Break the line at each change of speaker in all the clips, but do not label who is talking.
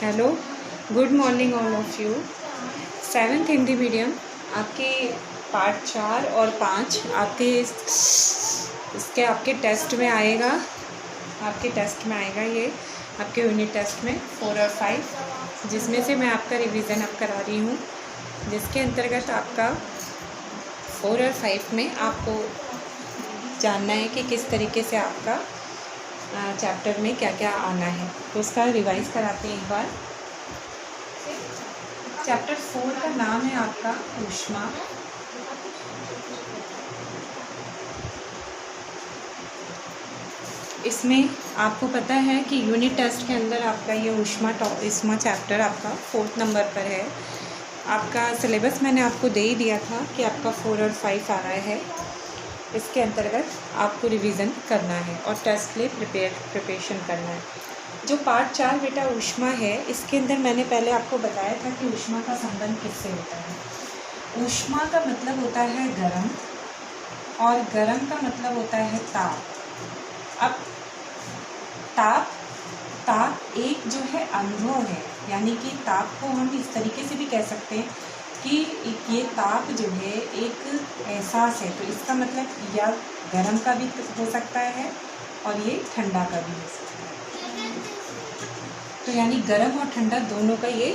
Hello, good morning all of you. 7th Hindi medium आपके part 4 और 5 आपके टेस्ट में आएगा। ये आपके यूनिट टेस्ट में 4 और 5, जिसमें से मैं आपका रिवीजन अब करा रही हूँ, जिसके अंतर्गत आपका 4 और 5 में आपको जानना है कि किस तरीके से आपका चैप्टर में क्या क्या आना है। तो उसका रिवाइज कराते हैं एक बार। चैप्टर 4 का नाम है आपका ऊष्मा। इसमें आपको पता है कि यूनिट टेस्ट के अंदर आपका ये ऊष्मा चैप्टर आपका 4th नंबर पर है। आपका सिलेबस मैंने आपको दे ही दिया था कि आपका 4 और 5 आ रहा है। इसके अंतर्गत आपको रिवीजन करना है और टेस्ट के लिए प्रिपरेशन करना है। जो पार्ट 4 बेटा ऊष्मा है, इसके अंदर मैंने पहले आपको बताया था कि ऊष्मा का संबंध किससे होता है। ऊष्मा का मतलब होता है गर्म, और गर्म का मतलब होता है ताप। अब ताप एक जो है अनुभव है, यानी कि ताप को हम इस तरीके से भी कह सकते हैं कि ये ताप जो है एक एहसास है। तो इसका मतलब या गर्म का भी हो सकता है और ये ठंडा का भी हो सकता है। तो यानी गर्म और ठंडा दोनों का ये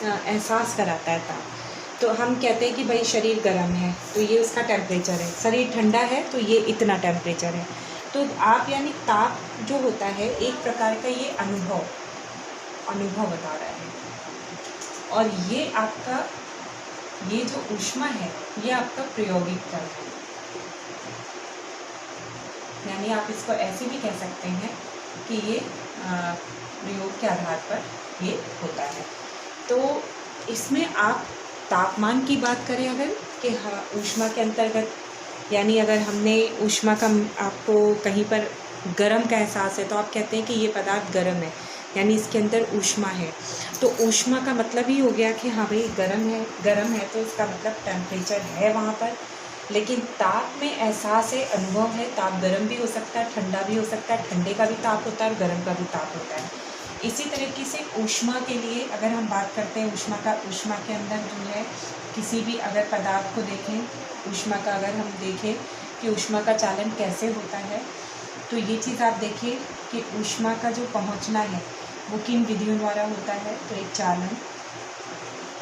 एहसास कराता है ताप। तो हम कहते हैं कि भाई शरीर गर्म है तो ये उसका टेम्परेचर है, शरीर ठंडा है तो ये इतना टेम्परेचर है। तो आप यानी ताप जो होता है एक प्रकार का ये अनुभव बता रहा है। और ये आपका ये जो ऊष्मा है ये आपका प्रायोगिक तल है, यानी आप इसको ऐसे भी कह सकते हैं कि ये प्रयोग के आधार पर ये होता है। तो इसमें आप तापमान की बात करें अगर कि हाँ ऊष्मा के अंतर्गत, यानी अगर हमने ऊष्मा का आपको कहीं पर गर्म का एहसास है तो आप कहते हैं कि ये पदार्थ गर्म है, यानी इसके अंदर ऊष्मा है। तो ऊष्मा का मतलब ही हो गया कि हाँ भाई गर्म है तो इसका मतलब टेम्परेचर है वहाँ पर। लेकिन ताप में एहसास है, अनुभव है। ताप गर्म भी हो सकता है, ठंडा भी हो सकता है, ठंडे का भी ताप होता है और गर्म का भी ताप होता है। इसी तरीके से ऊष्मा के लिए अगर हम बात करते हैं ऊष्मा के अंदर जो है किसी भी अगर पदार्थ को देखें, ऊष्मा का अगर हम देखें कि ऊष्मा का चालन कैसे होता है, तो ये चीज़ आप देखिए कि ऊष्मा का जो पहुंचना है वो किन विधियों द्वारा होता है। तो एक चालन,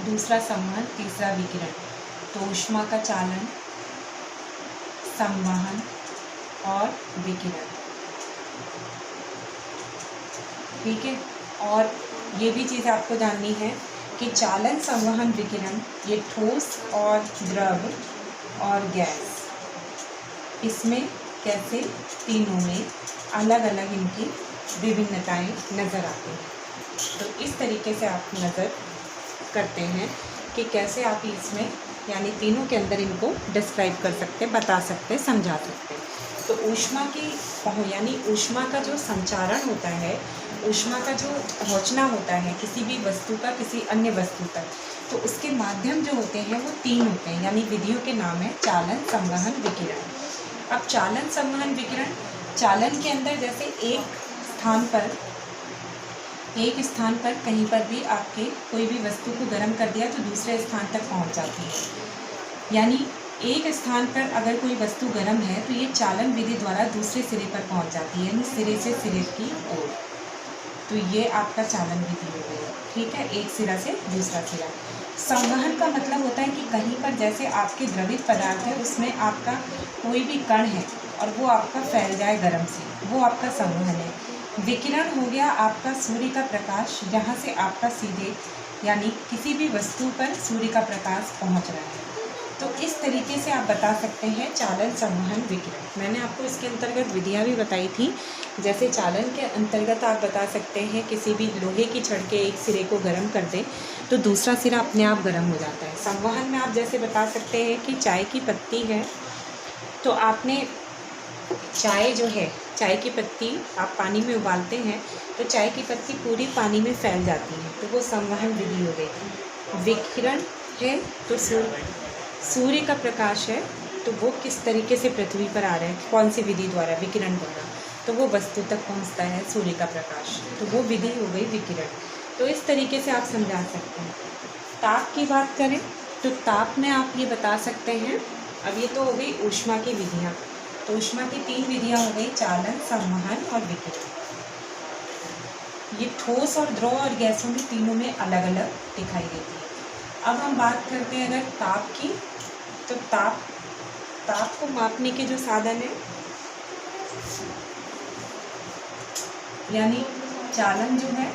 दूसरा संवहन, तीसरा विकिरण। तो ऊष्मा का चालन, संवहन और विकिरण, ठीक है। और ये भी चीज़ आपको जाननी है कि चालन, संवहन, विकिरण ये ठोस और द्रव और गैस, इसमें कैसे तीनों में अलग अलग इनकी विभिन्नताएं नज़र आती हैं। तो इस तरीके से आप नज़र करते हैं कि कैसे आप इसमें यानी तीनों के अंदर इनको डिस्क्राइब कर सकते हैं, बता सकते हैं, समझा सकते हैं। तो ऊष्मा की यानी ऊष्मा का जो संचारण होता है, ऊष्मा का जो पहुंचना होता है किसी भी वस्तु का किसी अन्य वस्तु तक, तो उसके माध्यम जो होते हैं वो 3 होते हैं, यानी विधियों के नाम है चालन, संवहन, विकिरण। अब चालन, संवहन, विकिरण, चालन के अंदर जैसे एक स्थान पर कहीं पर भी आपके कोई भी वस्तु को गर्म कर दिया तो दूसरे स्थान तक पहुंच जाती है। यानी एक स्थान पर अगर कोई वस्तु गर्म है तो ये चालन विधि द्वारा दूसरे सिरे पर पहुंच जाती है, यानी सिरे से सिरे की ओर। तो ये आपका चालन विधि हो गई, ठीक है, एक सिरा से दूसरा सिरा। संवहन का मतलब होता है कि कहीं पर जैसे आपके द्रवित पदार्थ है उसमें आपका कोई भी कण है और वो आपका फैल जाए गर्म से, वो आपका संवहन है। विकिरण हो गया आपका सूर्य का प्रकाश, जहाँ से आपका सीधे यानी किसी भी वस्तु पर सूर्य का प्रकाश पहुँच रहा है। तो इस तरीके से आप बता सकते हैं चालन, संवहन, विकिरण। मैंने आपको इसके अंतर्गत विधियाँ भी बताई थी। जैसे चालन के अंतर्गत आप बता सकते हैं किसी भी लोहे की छड़ के एक सिरे को गर्म कर दें तो दूसरा सिरा अपने आप गर्म हो जाता है। संवहन में आप जैसे बता सकते हैं कि चाय की पत्ती है तो आपने चाय जो है, चाय की पत्ती आप पानी में उबालते हैं तो चाय की पत्ती पूरी पानी में फैल जाती है, तो वो संवहन विधि हो गई। विकिरण है तो सूर्य का प्रकाश है तो वो किस तरीके से पृथ्वी पर आ रहा है, कौन सी विधि द्वारा, विकिरण द्वारा, तो वो वस्तु तक पहुंचता है सूर्य का प्रकाश, तो वो विधि हो गई विकिरण। तो इस तरीके से आप समझा सकते हैं। ताप की बात करें तो ताप में आप ये बता सकते हैं, अब ये तो हो गई ऊष्मा की विधियाँ, तो ऊष्मा की 3 विधियाँ हो गई, चालन, संवहन और विकिरण। ये ठोस और द्रव और गैसों में तीनों में अलग अलग दिखाई देती है। अब हम बात करते हैं अगर ताप की, तो ताप को मापने के जो साधन है, यानी चालन जो है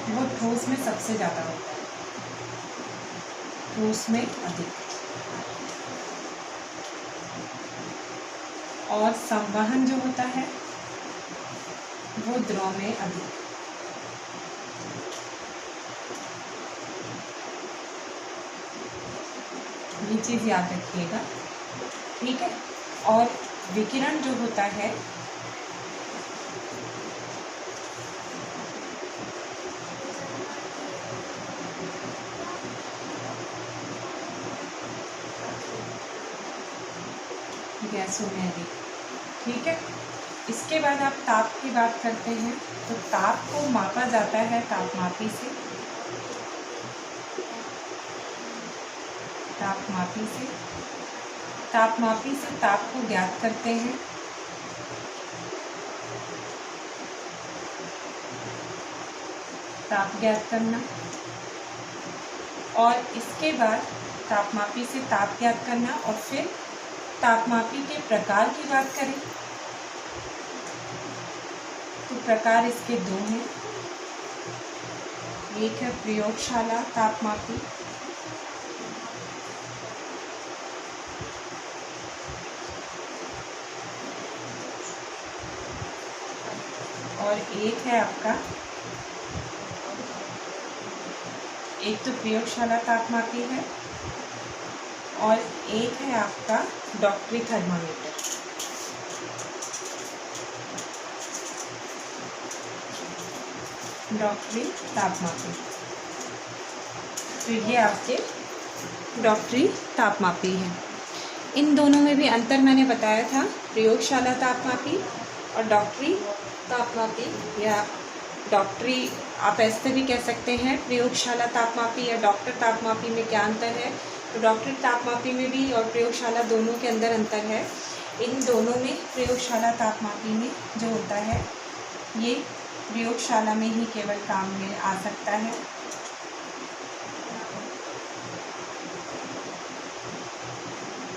वो ठोस में सबसे ज़्यादा होता है, ठोस में अधिक, और संवहन जो होता है वो द्रव में अधिक। ये चीज़ याद रखिएगा, ठीक है। और विकिरण जो होता है गैसों में अधिक, ठीक है। इसके बाद आप ताप की बात करते हैं, तो ताप को मापा जाता है तापमापी से, तापमापी से ताप को ज्ञात करते हैं। ताप ज्ञात करना, और इसके बाद तापमापी से ताप ज्ञात करना, और फिर तापमापी के प्रकार की बात करें तो प्रकार इसके 2 हैं। एक है प्रयोगशाला तापमापी, और एक है आपका, एक तो प्रयोगशाला तापमापी है और एक है आपका डॉक्टरी थर्मामीटर। डॉक्टरी तापमापी, तो ये आपके डॉक्टरी तापमापी है। इन दोनों में भी अंतर मैंने बताया था, प्रयोगशाला तापमापी और डॉक्टरी तापमापी, या डॉक्टरी आप ऐसे भी कह सकते हैं, प्रयोगशाला तापमापी या डॉक्टर तापमापी में क्या अंतर है। तो डॉक्टरी तापमापी में भी और प्रयोगशाला दोनों के अंदर अंतर है। इन दोनों में प्रयोगशाला तापमापी में जो होता है ये प्रयोगशाला में ही केवल काम में आ सकता है।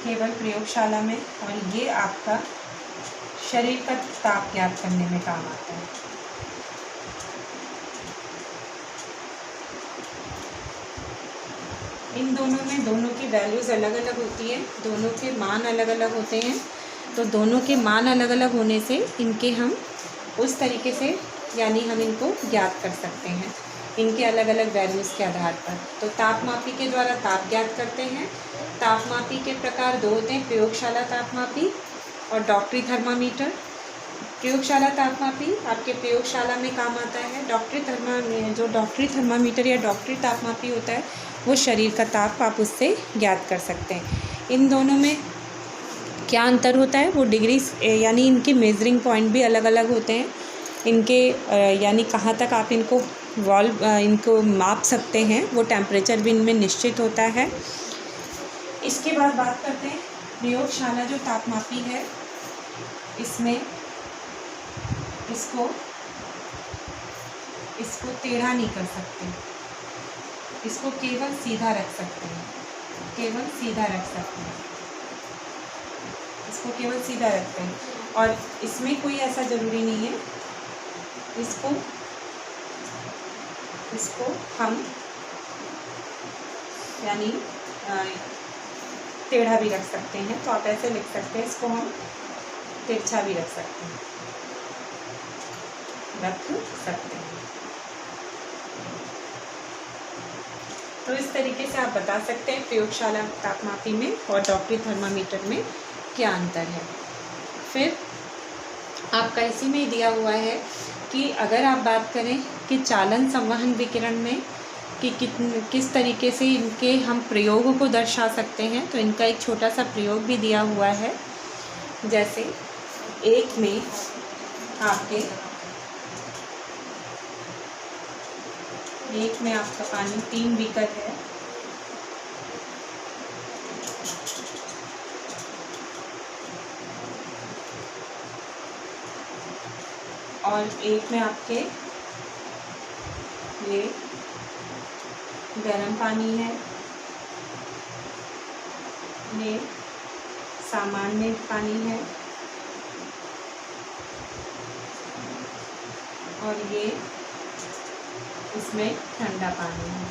केवल प्रयोगशाला में, और ये आपका शरीर का ताप ज्ञात करने में काम आता है। इन दोनों में दोनों की वैल्यूज़ अलग अलग होती है, दोनों के मान अलग अलग होते हैं। तो दोनों के मान अलग अलग होने से इनके हम उस तरीके से, यानी हम इनको ज्ञात कर सकते हैं इनके अलग अलग वैल्यूज़ के आधार पर। तो तापमापी के द्वारा ताप ज्ञात करते हैं। तापमापी के प्रकार 2 होते हैं, प्रयोगशाला तापमापी और डॉक्टरी थर्मामीटर। प्रयोगशाला तापमापी आपके प्रयोगशाला में काम आता है। जो डॉक्टरी थर्मामीटर या डॉक्टरी तापमापी होता है वो शरीर का ताप आप उससे ज्ञात कर सकते हैं। इन दोनों में क्या अंतर होता है, वो डिग्री, यानी इनके मेजरिंग पॉइंट भी अलग अलग होते हैं। इनके यानी कहाँ तक आप इनको माप सकते हैं, वो टेम्परेचर भी इनमें निश्चित होता है। इसके बाद बात करते हैं प्रयोगशाला जो तापमापी है, इसमें इसको टेढ़ा नहीं कर सकते, इसको केवल सीधा रख सकते हैं, इसको केवल सीधा रखते हैं। और इसमें कोई ऐसा ज़रूरी नहीं है, इसको हम यानी टेढ़ा भी रख सकते हैं। तो आप ऐसे लिख सकते हैं, इसको हम तिरछा भी रख सकते हैं। तो इस तरीके से आप बता सकते हैं प्रयोगशाला तापमापी में और डॉक्टरी थर्मामीटर में क्या अंतर है। फिर आपका इसी में दिया हुआ है कि अगर आप बात करें कि चालन संवहन विकिरण में कि किस तरीके से इनके हम प्रयोगों को दर्शा सकते हैं। तो इनका एक छोटा सा प्रयोग भी दिया हुआ है। जैसे एक में आपका पानी 3 बीकर है और एक में आपके ये गर्म पानी है, ये सामान्य पानी है और ये इसमें ठंडा पानी है।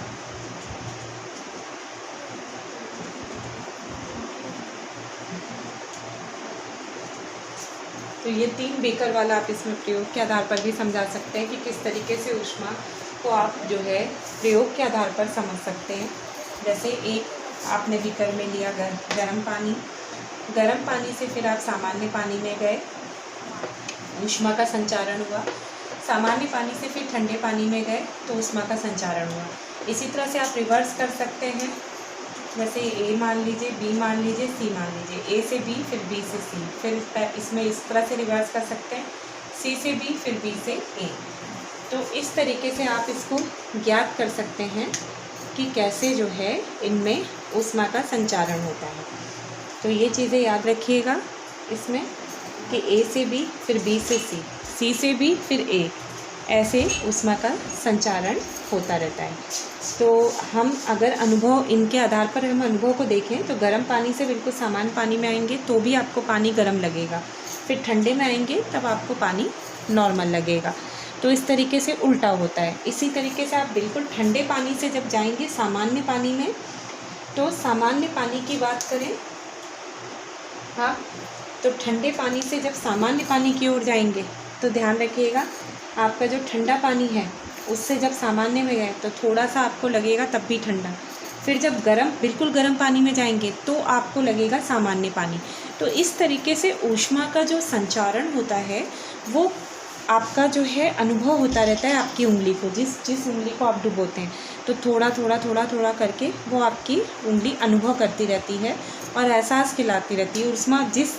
तो ये 3 बीकर वाला आप इसमें प्रयोग के आधार पर भी समझा सकते हैं कि किस तरीके से ऊष्मा को आप जो है प्रयोग के आधार पर समझ सकते हैं। जैसे एक आपने बीकर में लिया गर्म पानी से फिर आप सामान्य पानी में गए, ऊष्मा का संचारण हुआ। सामान्य पानी से फिर ठंडे पानी में गए तो ऊष्मा का संचारण हुआ। इसी तरह से आप रिवर्स कर सकते हैं। जैसे ए मान लीजिए, बी मान लीजिए, सी मान लीजिए, ए से बी फिर बी से सी, फिर इसमें इस तरह से रिवर्स कर सकते हैं, सी से बी फिर बी से ए। तो इस तरीके से आप इसको ज्ञात कर सकते हैं कि कैसे जो है इनमें ऊष्मा का संचारण होता है। तो ये चीज़ें याद रखिएगा इसमें कि ए से बी फिर बी से सी, सी से बी फिर ए, ऐसे ऊष्मा का संचारण होता रहता है। तो हम अगर इनके आधार पर हम अनुभव को देखें तो गर्म पानी से बिल्कुल सामान्य पानी में आएंगे तो भी आपको पानी गर्म लगेगा, फिर ठंडे में आएंगे तब आपको पानी नॉर्मल लगेगा। तो इस तरीके से उल्टा होता है। इसी तरीके से आप बिल्कुल ठंडे पानी से जब जाएंगे सामान्य पानी में, तो सामान्य पानी की बात करें हाँ, तो ठंडे पानी से जब सामान्य पानी की ओर जाएंगे तो ध्यान रखिएगा आपका जो ठंडा पानी है उससे जब सामान्य में गए तो थोड़ा सा आपको लगेगा तब भी ठंडा, फिर जब बिल्कुल गर्म पानी में जाएंगे तो आपको लगेगा सामान्य पानी। तो इस तरीके से ऊष्मा का जो संचारण होता है वो आपका जो है अनुभव होता रहता है आपकी उंगली को, जिस उंगली को आप डुबोते हैं तो थोड़ा थोड़ा करके वो आपकी उंगली अनुभव करती रहती है और एहसास खिलाती रहती है। ऊष्मा जिस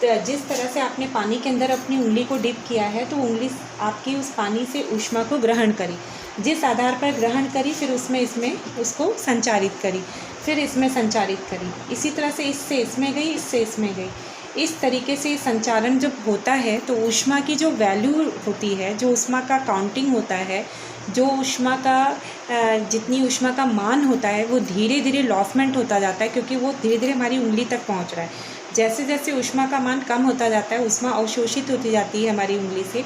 तरह से आपने पानी के अंदर अपनी उंगली को डिप किया है तो उंगली आपकी उस पानी से ऊष्मा को ग्रहण करी, जिस आधार पर ग्रहण करी फिर इसमें उसको संचारित करी, फिर इसमें संचारित करी। इसी तरह से इससे इसमें गई, इससे इसमें गई। इस तरीके से संचारण जब होता है तो ऊष्मा की जो वैल्यू होती है, जो ऊष्मा का काउंटिंग होता है, जो ऊष्मा का जितनी ऊष्मा का मान होता है वो धीरे धीरे लॉसमेंट होता जाता है, क्योंकि वो धीरे धीरे हमारी उंगली तक पहुंच रहा है। जैसे जैसे ऊष्मा का मान कम होता जाता है, ऊष्मा अवशोषित होती जाती है हमारी उंगली से,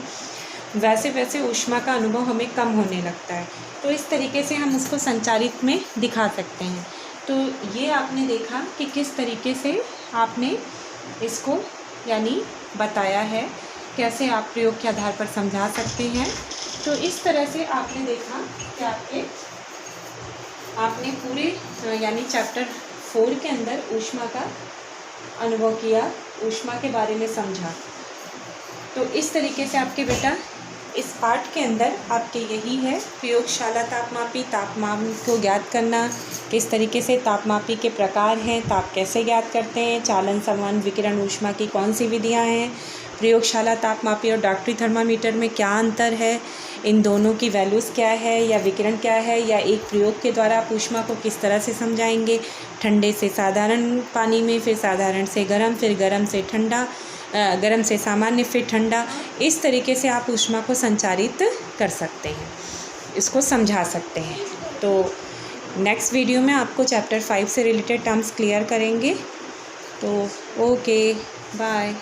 वैसे वैसे ऊष्मा का अनुभव हमें कम होने लगता है। तो इस तरीके से हम उसको संचारित में दिखा सकते हैं। तो ये आपने देखा कि किस तरीके से आपने इसको यानी बताया है, कैसे आप प्रयोग के आधार पर समझा सकते हैं। तो इस तरह से आपने देखा कि आपने पूरे यानी चैप्टर 4 के अंदर ऊष्मा का अनुभव किया, ऊष्मा के बारे में समझा। तो इस तरीके से आपके बेटा इस पाठ के अंदर आपके यही है प्रयोगशाला तापमापी, तापमान को ज्ञात करना, किस तरीके से तापमापी के प्रकार हैं, ताप कैसे ज्ञात करते हैं, चालन संवहन विकिरण ऊष्मा की कौन सी विधियां हैं, प्रयोगशाला तापमापी और डॉक्टरी थर्मामीटर में क्या अंतर है, इन दोनों की वैल्यूज़ क्या है या विकिरण क्या है, या एक प्रयोग के द्वारा आप ऊष्मा को किस तरह से समझाएंगे, ठंडे से साधारण पानी में, फिर साधारण से गर्म, फिर गर्म से ठंडा, गर्म से सामान्य, फिर ठंडा। इस तरीके से आप ऊष्मा को संचारित कर सकते हैं, इसको समझा सकते हैं। तो नेक्स्ट वीडियो में आपको चैप्टर 5 से रिलेटेड टर्म्स क्लियर करेंगे। तो ओके, बाय।